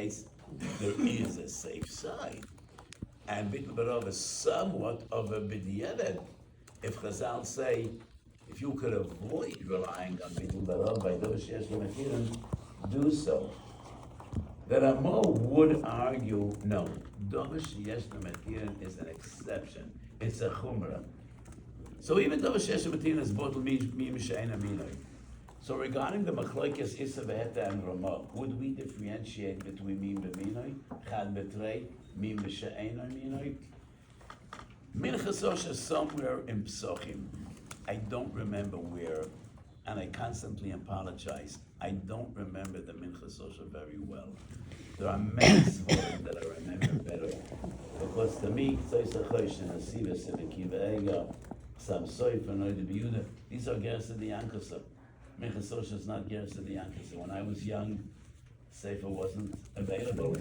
indicates there is a safe side. And Bittul Barov is somewhat of a b'diavad. If Chazal say, if you could avoid relying on Bittul Barov by those sheyesh l'matirin, do so. The Ramo would argue, no, Dovish Yesh Matirin is an exception. It's a chumrah. So even Dovish Yesh Matirin is botel mi m'she'ein aminoi. So regarding the Machloikes Issa v'heta and Ramo, would we differentiate between mim b'minoi, chad b'trei, mim b'she'ein aminoi? Minchas is somewhere in Psochim. I don't remember where, and I constantly apologize. I don't remember the Minchas Osha very well. There are many Svarim that I remember better. Because to me, Tzaysachosh and Asivas and Akiva Ega, Sam Soif and Oide B'Yuda, these are Geras of the Yankasa. Minchas Osha is not Geras of the Yankasa. When I was young, Sefer wasn't available.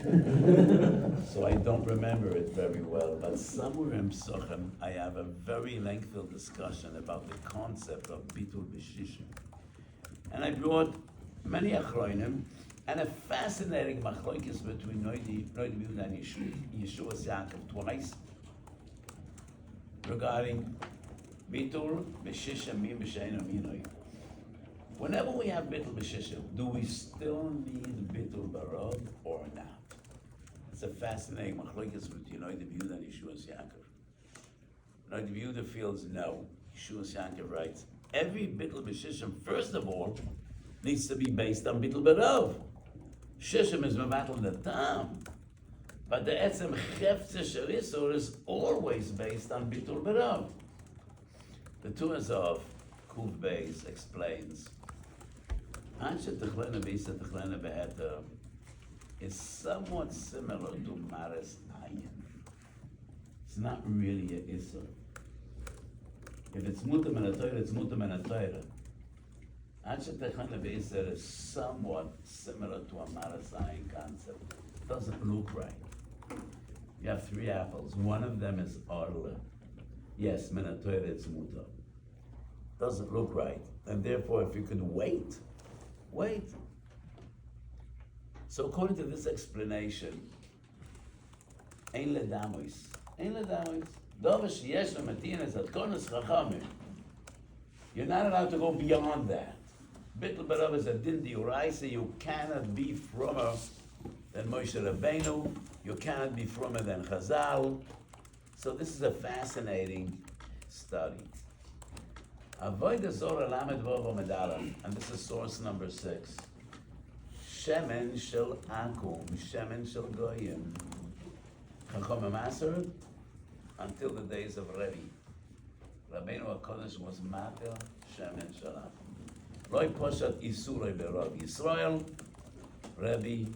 So I don't remember it very well. But somewhere in Psochim, I have a very lengthy discussion about the concept of Bitul B'Shishim. And I brought many achronim, and a fascinating machlokes between Noidi Yehuda and Yeshua Yaakov twice regarding Bitul B'Shishim Mim B'Shein Aminoi. Whenever we have Bitul B'Shishim, do we still need Bitul Barov or not? It's a fascinating machlokes between Noidi Yehuda and Yeshua Yaakov. Noidi Yehuda feels no. Yeshua Yaakov writes, every Bitul B'Shishim, first of all, needs to be based on Bittul Barov. Shishim is mevatel the tam, but the etzem chefze sherisor is always based on Bittul Barov. The Tuas of Kuf Beis explains, Anshe Techlena Bisa Techlena Beheta is somewhat similar to Maris Ayin. It's not really a Isser. If it's Mutam and a Torah, it's Mutam and a Torah. Anshe Techlena Bisa is somewhat similar to a Maris Ayin concept. It doesn't look right. You have 3 apples. One of them is Arla. Yes, Menatoira, it's Muta. Doesn't look right. And therefore, if you could wait. So according to this explanation, Ein ledamois. Dovish yesh lematinas at konas chachamim. You're not allowed to go beyond that. Bittul barav is a din diuraisa. You cannot be frommer than Moshe Rabbeinu. You cannot be frommer than Chazal. So this is a fascinating study. Avodah Zorah Lamed Vav Amid, and this is source number 6. Shemen shel akum, shemen shel goyim. Chachomim Aser, until the days of Rebbe. Rabbeinu HaKodesh was mater shemen shel akum. Loi poshat isurei berov Yisrael, Rebbe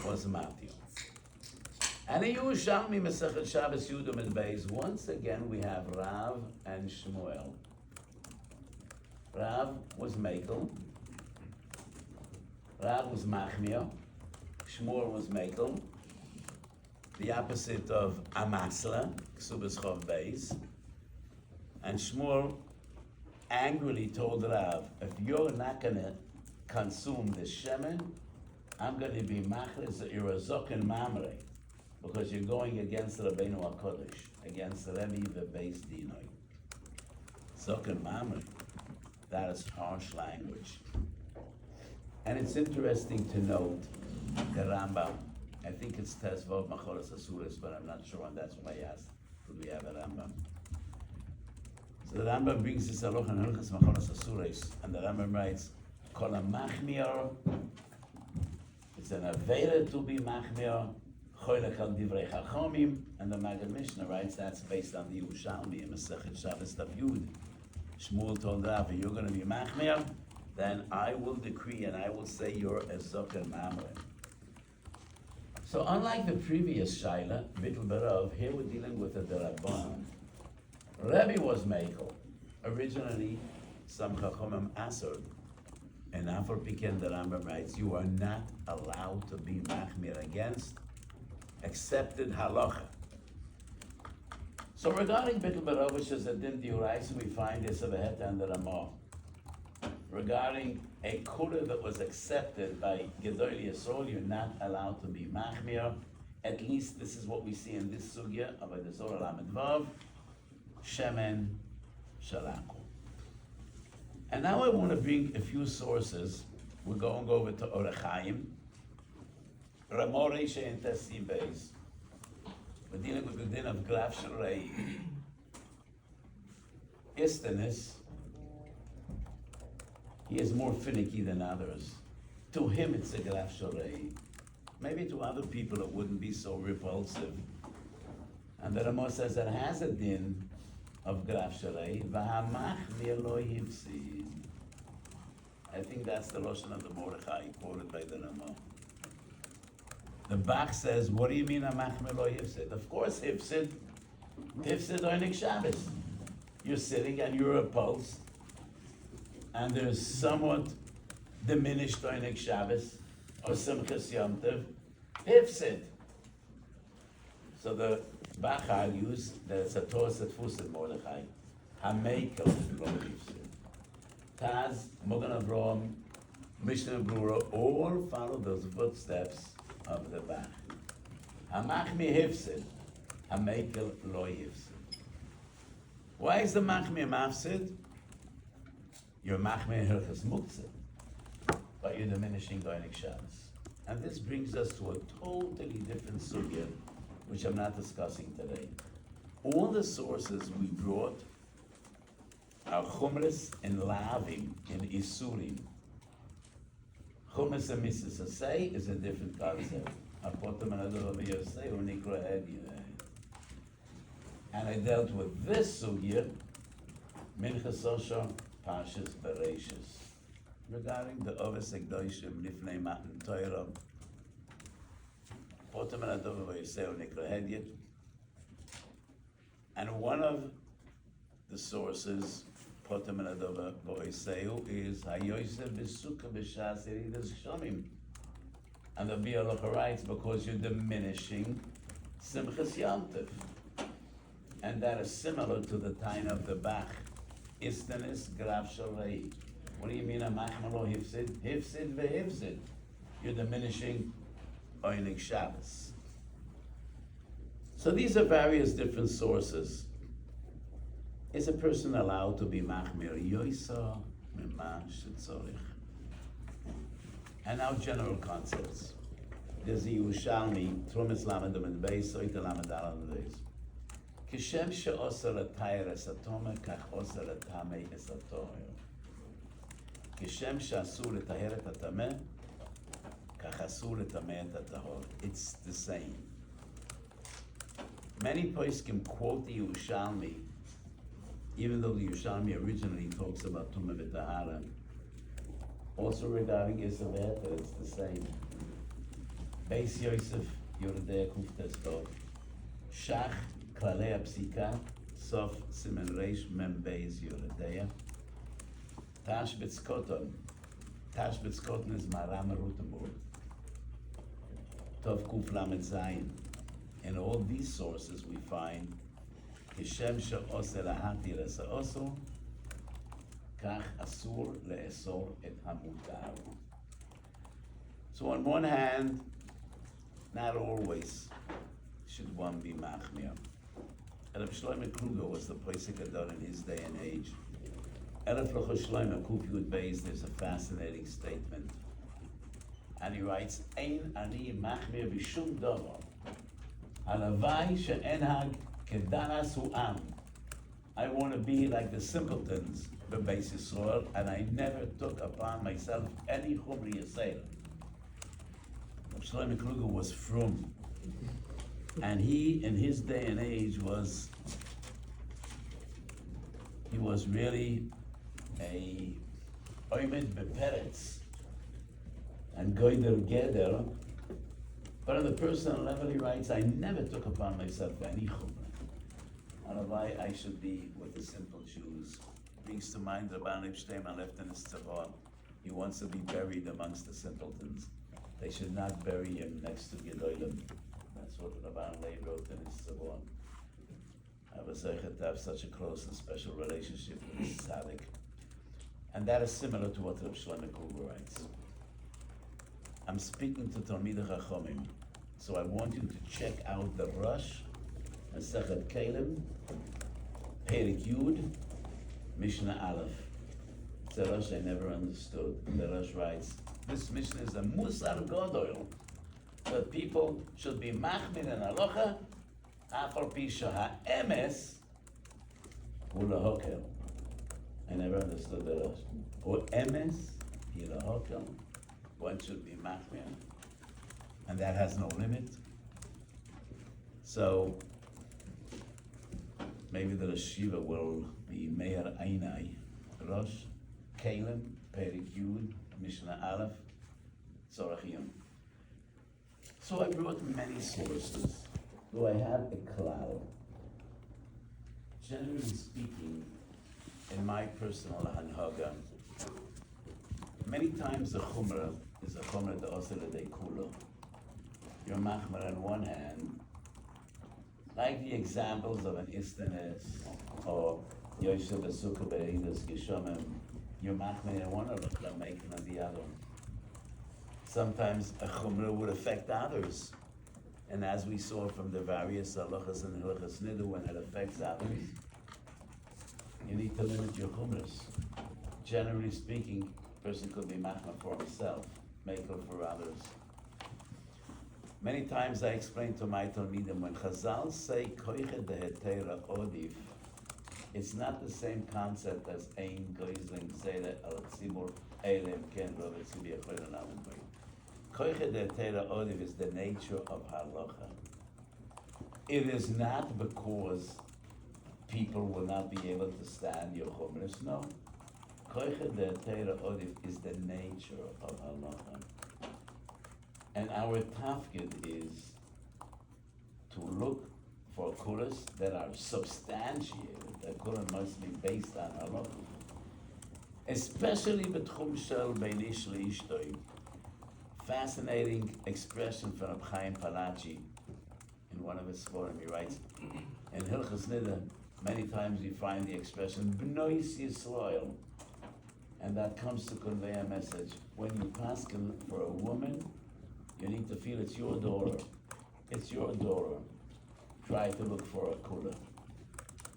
was mater. And in Yerushalmi Masechet Shabbos Yudam and Beis, once again we have Rav and Shmuel. Rav was Meikil, Rav was Machmir, Shmuel was Meikil, the opposite of Amasla, Ksubas Chov Beis. And Shmuel angrily told Rav, if you're not going to consume the shemen, I'm going to be machlis, you're a zokin mamre, because you're going against Rabbeinu HaKodesh, against Rebbe the Beis Dinoi. Zokin mamre. That is harsh language. And it's interesting to note the Rambam, I think it's Tezvav Machoras Asuris, but I'm not sure, and that's why I asked, could we have a Rambam? So the Rambam brings this Aloch and Hilchas Machoras Asuris, and the Rambam writes, Kol Machmir, it's an Avera to be Machmir, Choylech al Divrei Chachomim, and the Maggid Mishnah writes that's based on the Yerushalmi in Masechet Shabbos Daf Yud. Shmuel told Rav, if you're going to be Machmir, then I will decree and I will say you're a Zoker Mamre. So unlike the previous Shaila, Bittul Barov, here we're dealing with a Derabban. Rebbe was Meikil. Originally, some Chachomim answered, and Afar Piken the Rambam writes, you are not allowed to be Machmir against accepted halacha. So regarding Bittul Barov, which is a din diurais, we find this of a het and the Ramah. regarding a kula that was accepted by Gedolei Yisrael, you're not allowed to be Machmir. At least this is what we see in this sugya of the Zohar Lamed Vav, Shemen Shalaku. And now I want to bring a few sources. We're going over to Orach Chaim, Ramore Shein Tessim Beis. We're dealing with the din of Graf Sharei. Istanis, he is more finicky than others. To him it's a Graf Sharei. Maybe to other people it wouldn't be so repulsive. And the Ramah says it has a din of Graf Sharei, V'hamachmir lo yifsid. I think that's the Lashon of the Mordechai quoted by the Ramah. The Bach says, what do you mean Machmir lo yifsid? Of course Hifsid Oinik Shabbos. You're sitting and you're repulsed, and there's somewhat diminished Oinik Shabbos, or Simchas Yom Tov, Hifsid. So the Bach argues that it's a Torah Setfusid Mordechai, HaMeikil lo yifsid. Taz, Mogan Avrom, Mishnah Brura, all follow those footsteps of the Bach. HaMachmir Hifsid, HaMeikil lo yifsid. Why is the Machmir mafsid? You're Machmir Hilchas Muktzah, but you're diminishing Doinik Shabbos. And this brings us to a totally different sugya, which I'm not discussing today. All the sources we brought are Chumras and Lavim and Isurim. Chumras and Mrs. Say is a different concept. And I dealt with this sugya, Minchas Osher Pashas Bereshis, regarding the Oves Ekdoshim Lifnei Matan Torah. And one of the sources, Potem and Adova Boiseu, is Hayoyse Besuka B'Shas Yeridas Shomim. And the Bialocha writes, because you're diminishing Simchas Yom Tov. And that is similar to the time of the Bach. Istanis Graf Sharei. What do you mean, Machmir lo Hifsid? Hifsid ve'Hifsid. You're diminishing Oinik Shabbos. So these are various different sources. Is a person allowed to be Machmir Yoisa Mima Shetzorich? And now general concepts. There's the Yerushalmi, Trumas Lamed and Beis, Soita Lamed Al and Beis. Kishem she'oser l'tayr es atome, kach oser l'tamei es atomer. Kishem she'asur l'taher et atameh, kach asur l'tamei et atahor. It's the same. Many poskim quote the Yerushalmi, even though the Yerushalmi originally talks about tumah v'tahara. Also regarding Isavet, it's the same. Beis Yosef, Yordei Kuftes Tov. Shach Klalei Psika, Sof Simen Reish Mem Beis Yoredeya. Tash B'tzkoton is Maram Rutenburg. Tov Kuf Lamed Zayin. In all these sources we find Kishem she'oseh lahatir es ha'osur, kach asur le'esor et hamutar. So on one hand, not always should one be Machmir. Elef Shlomo Kluger was the Posek Adon in his day and age. Elef Locho Shlomo Kuf Yud Beis, there's a fascinating statement. And he writes, Ein ani Machmir b'shum davar, halavai she'enhag kedaras hu'am. I want to be like the simpletons b'Beis Yisrael, and I never took upon myself any chumri yisrael. Shlomo Kluger was frum. And he, in his day and age, he was really a oimed beperetz and goyder geder. But on the personal level, he writes, I never took upon myself any chumrah. And why I should be with the simple Jews. Brings to mind Rabban Epstein left in his tzavah. He wants to be buried amongst the simpletons. They should not bury him next to Gedolim. That's what Rabban Leib wrote in his tzavah. I was able to have such a close and special relationship with this tzaddik. And that is similar to what Rav Shlomo Kruger writes. I'm speaking to Talmidei Chachamim, so I want you to check out the Rosh, Masechet Kelim, Perik Yud, Mishnah Aleph. It's a Rosh I never understood. The Rosh writes, this Mishnah is a Musar Godol, that people should be Machmir and Halacha, Afal Pisha HaEmes, Ulahokel. I never understood the Rosh. Or Emes, Ulahokel. One should be Machmir, and that has no limit. So maybe the Shiva will be Meir Einai, Rosh, Kalim, Perik Yud, Mishnah Aleph, Tzorach. So I brought many sources. Do I have a cloud? Generally speaking, in my personal hanhaga, many times the chumrah is a chumrah de'oseh l'dei kula. You're machmir on one hand, like the examples of an istanes or yoshev v'sukkah be'edas geshomim. You're machmir on one of them, making on the other. Sometimes a chumrah would affect others, and as we saw from the various halachas and halachas nidu, when it affects others, you need to limit your chumras. Generally speaking, a person could be machmir for himself, Meikil for others. Many times I explain to my talmidim, when Chazal say koichet dehetera odif, it's not the same concept as ein goizling zera al tzibur elem ken lo v'tzibi achoyin alam b'y. Koichet dehetera odif is the nature of halacha. It is not because people will not be able to stand your chumras, no. Koichet dehetera odif is the nature of halacha. And our tafkid is to look for kulas that are substantiated, that kulas must be based on halacha. Especially betchum shel beinish leishtoi. Fascinating expression from Reb Chaim Palachi in one of his forum. He writes, in Hilchas Nida, many times we find the expression b'nois Yisrael, and that comes to convey a message. When you paskin for a woman, you need to feel it's your daughter. It's your daughter. Try to look for a kula,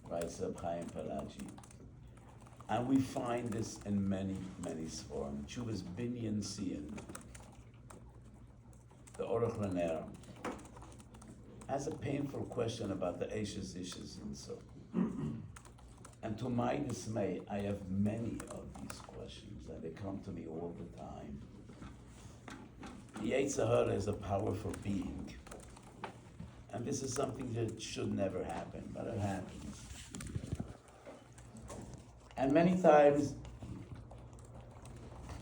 writes Reb Chaim Palachi. And we find this in many, many sforim. Chuvas Binyan Siyan, the Orach Laner, has a painful question about the Eishes Ishes and so. And to my dismay, I have many of these questions, and they come to me all the time. The Yetzer Hara is a powerful being, and this is something that should never happen, but it happens. And many times,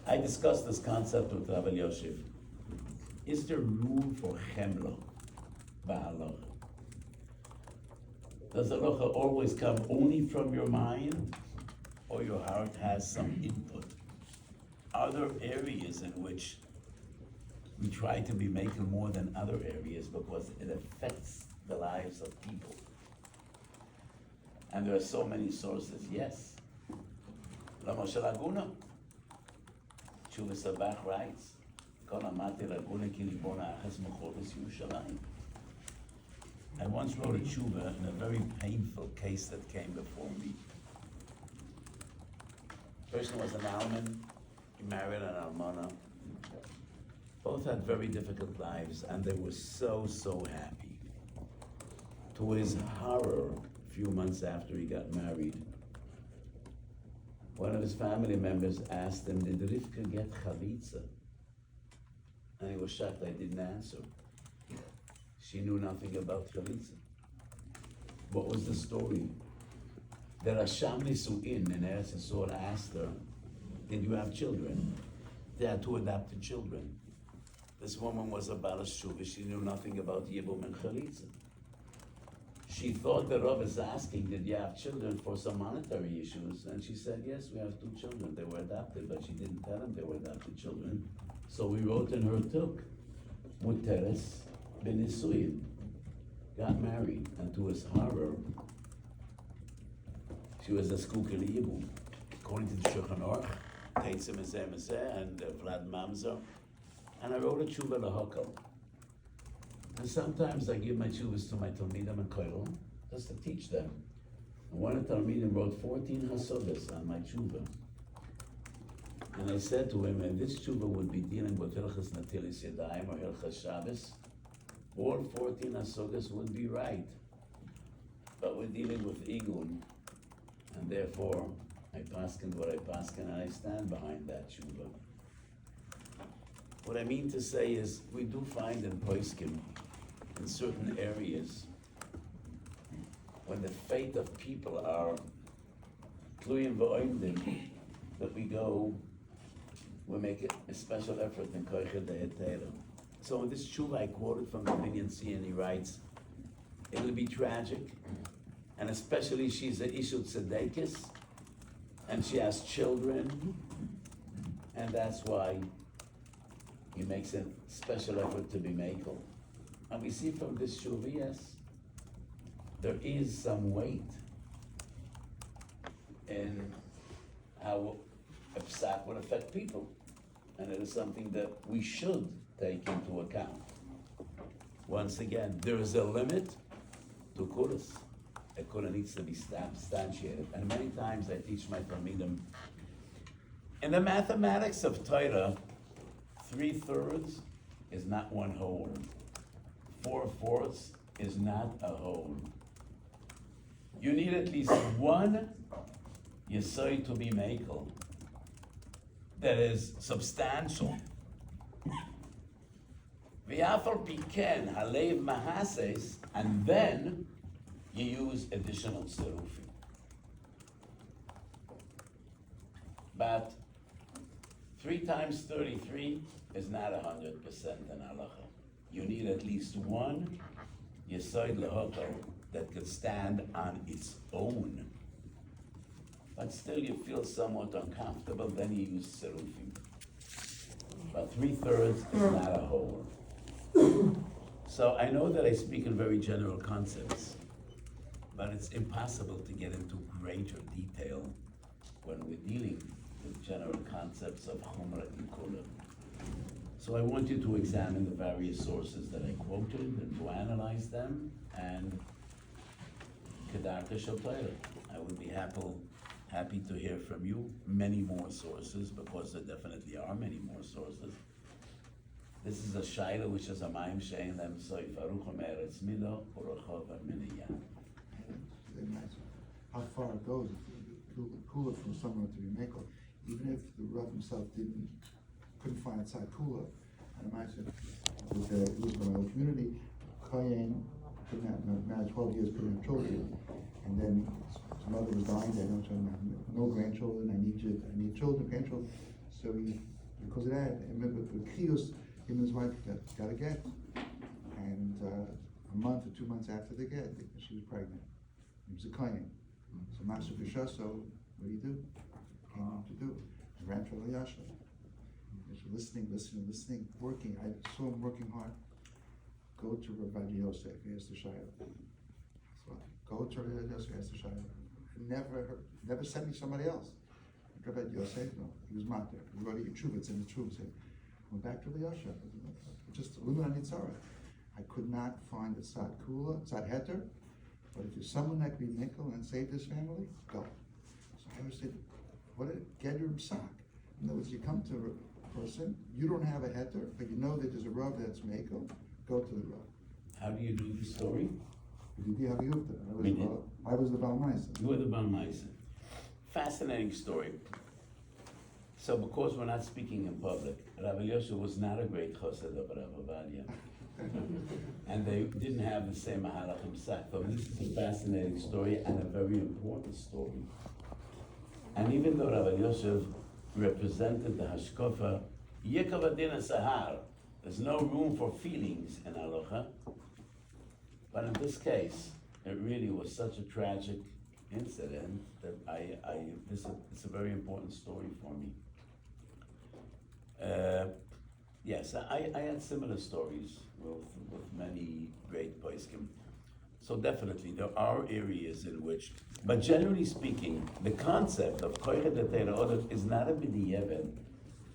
I discuss this concept with Rabbi Yosef. Is there room for chemla b'halacha? Does halacha always come only from your mind, or your heart has some input? Are there areas in which we try to be making more than other areas because it affects the lives of people? And there are so many sources, yes. Lama shel Aguna, Tshuva Sabach writes, Kol amati Aguna ki libona achas mechovis Yerushalayim. I once wrote a tshuva in a very painful case that came before me. The person was an alman, he married an almana. Both had very difficult lives, and they were so, so happy. To his horror, a few months after he got married, one of his family members asked him, did Rivka get chalitza? And he was shocked I didn't answer. She knew nothing about chalitza. What was the story? The Rasham Nisu'in in Eretz Yisrael asked her, did you have children? They had two adopted children. This woman was a Balas Shuvah. She knew nothing about Yibum and Chalitza. She thought the Rav is asking, did you have children for some monetary issues? And she said, yes, we have two children. They were adopted, but she didn't tell him they were adopted children. So we wrote in her tuk, Muteres Benisuyin, got married, and to his horror, she was a skukeli Yibum. According to the Shulchan Aruch, Teitzim Mezeh and Vlad Mamzer, and I wrote a tshuva lahakal. And sometimes I give my tshuvas to my talmidim and koilel, just to teach them. And one of the talmidim wrote 14 hasogas on my tshuva. And I said to him, and this tshuva would be dealing with Hilchas Natilis Yadayim or Hilchas Shabbos, all 14 hasogas would be right. But we're dealing with Igun, and therefore I paskin what I paskin, and I stand behind that tshuva. What I mean to say is, we do find in Poskim, in certain areas, when the fate of people are tluyim v'oimdim, that we make a special effort in koicha de'etera. So in this tshuva I quoted from the Binyan C, and he writes, it'll be tragic, and especially she's a Ishut Tzedekis, and she has children, and that's why he makes a special effort to be Meikil. And we see from this tshuva, yes, there is some weight in how a psak would affect people, and it is something that we should take into account. Once again, there is a limit to kuras. A kura needs to be substantiated, and many times I teach my talmidim, in the mathematics of Torah, 3/3 is not one whole. 4/4 is not a whole. You need at least one yesod to be Meikil that is substantial. V'yafal piken halev mahases, and then you use additional tzirufim. But 3 times 33 is not 100% in halacha. You need at least one yesod lahakal that could stand on its own. But still you feel somewhat uncomfortable, then you use tzirufim. But 3/3 is not a whole. So I know that I speak in very general concepts, but it's impossible to get into greater detail when we're dealing with general concepts of chumrah and kula. So I want you to examine the various sources that I quoted and to analyze them, and kedarka shel Torah. I would be happy to hear from you many more sources, because there definitely are many more sources. This is a shaila which is a ma'im she'en lem soif, aruch me'eretz mido u'rochov miniyah. How far it goes, cooler from someone to be Meikil, even if the Rav himself couldn't find a tzad cooler. And I said, it was from my own community, Kayin couldn't have, married 12 years, couldn't have children. And then his mother was dying, I don't have no grandchildren, I need children, grandchildren. So because of that, I remember with Chius, him and his wife got a get. And a month or 2 months after the get, she was pregnant. It was a Kayin. So Master Fisha, so what do? Came out to do. I ran to Yasha. Listening, working. I saw him working hard. Go to Rabbi Yosef, he has the Shiur. So go to Rabbi Yosef, he has the Shiur. Never sent me somebody else. Rabbi Yosef, no, he was Mater. He wrote it in it's in the Truth. Went back to the Yasha. Just a limit on Yitzhara. I could not find a tzad kula, tzad heter, but if you're someone that can be Meikil and save this family, go. So I always said, what a Gedrim Sak. In other words, you come to a person, you don't have a heter, but you know that there's a Rav that's Meikil, go to the Rav. How do you do the story? I was the Baal Meiser. You were the Baal Meiser. Fascinating story. So because we're not speaking in public, Rabbi Yosef was not a great chassid of Rabbi Ovadia. And they didn't have the same Mahalachim Sak. So this is a fascinating story and a very important story. And even though Rabbi Yosef represented the Hashkofa, Yekav Adin Sahar, there's no room for feelings in Halacha. But in this case, it really was such a tragic incident that it's a very important story for me. Yes, I had similar stories with many great poskim. So definitely, there are areas in which, but generally speaking, the concept of koychet etera odef is not a b'diavad.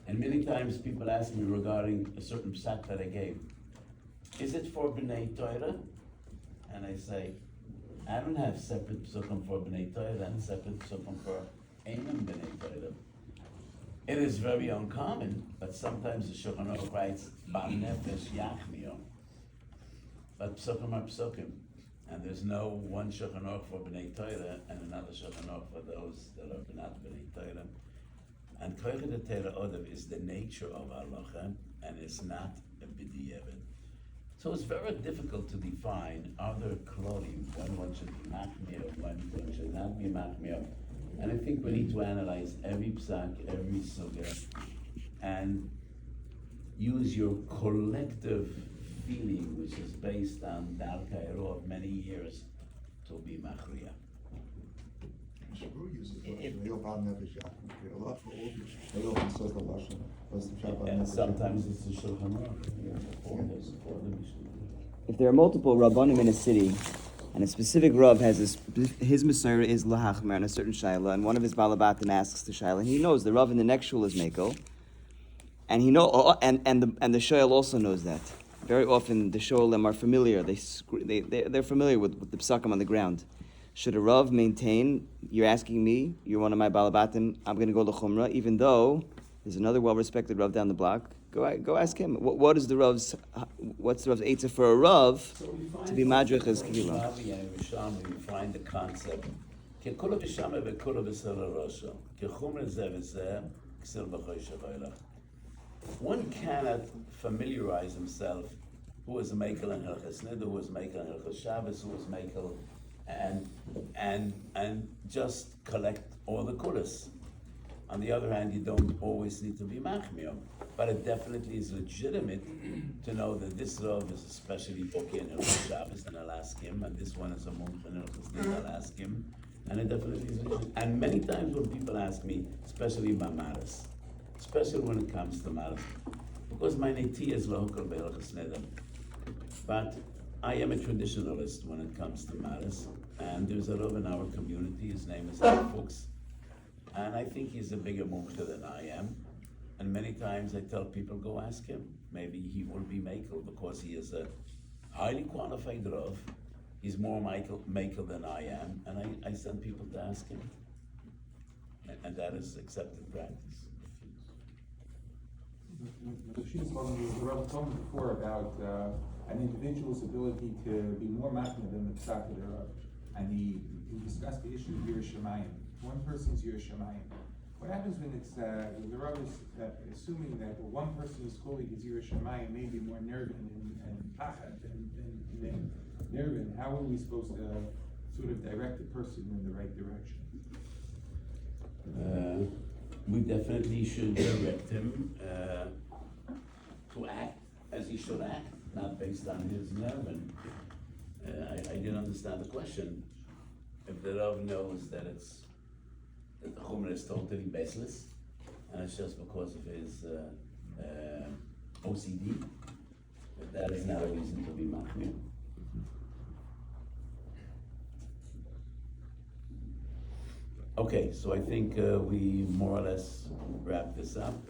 And many times people ask me regarding a certain psak that I gave, is it for b'nei Torah? And I say, I don't have separate psukim for b'nei Torah and separate psukim for einam b'nei Torah. It is very uncommon, but sometimes the Shulchan Aruch writes, bal nefesh yachmio. But psukim are psukim. And there's no one Shulchan Aruch for B'nai Torah and another Shulchan Aruch for those that are not B'nai Torah. And koychet etera odev is the nature of halacha, and it's not a b'diavad. So it's very difficult to define, are there klolim, when one should be machmir, when one should not be machmir. And I think we need to analyze every psak, every sugya, and use your collective feeling, which is based on Dal Kairo of many years, to be machriya. Shiur uses a lot for all. They often says the lashon was the Shabbat. And sometimes it's the Shulchan Aruch. If there are multiple rabbanim in a city, and a specific rav has his Messiah is lahachmer on a certain shaila, and one of his balabatim asks the shaila, and he knows the rav in the next shul is Meikil, and he know, and the shail also knows that. Very often the shoalim are familiar. They're familiar with the psakim on the ground. Should a rav maintain? You're asking me. You're one of my balabatim. I'm going to go lechumra, even though there's another well-respected rav down the block. Go ask him. What's the rav's eitzah for a rav to be madrich as kila? We find the concept. Kekula v'shama v'kula v'sela rosha. Kechumra zeh v'zeh k'sil b'choy shabayla. One cannot familiarize himself who was Meikil and Hilchas Nida, who was Meikil and Hilchas Shabbos, who was Meikil, and just collect all the kulas. On the other hand, you don't always need to be machmir, but it definitely is legitimate to know that this Rav is especially bookie in Hilchas Shabbos, and I'll ask him, and this one is a monk in Hilchas Nida, I'll ask him, and it definitely is legitimate. And many times when people ask me, especially about matters, especially when it comes to matters, because my neti is lohukal be'ilchas neder. But I am a traditionalist when it comes to matters, and there's a Rav in our community, his name is Rav Fuchs, and I think he's a bigger mukta than I am, and many times I tell people, go ask him, maybe he will be Meikil, because he is a highly qualified Rav, he's more Meikil than I am, and I send people to ask him, and that is accepted practice. The Rav told me before about an individual's ability to be more machmir than the psak thereof, and he discussed the issue of Yerushalayim. One person's Yerushalayim. What happens when it's when the Rav is assuming that one person is calling his Yerushalayim may be more nervin and pachad than nervin? How are we supposed to sort of direct the person in the right direction? We definitely should direct him to act as he should act, not based on his nerve. And I didn't understand the question. If the Rav knows that the Chumrah is totally baseless, and it's just because of his OCD, that is not a reason to be machmir. Okay, so I think we more or less wrap this up.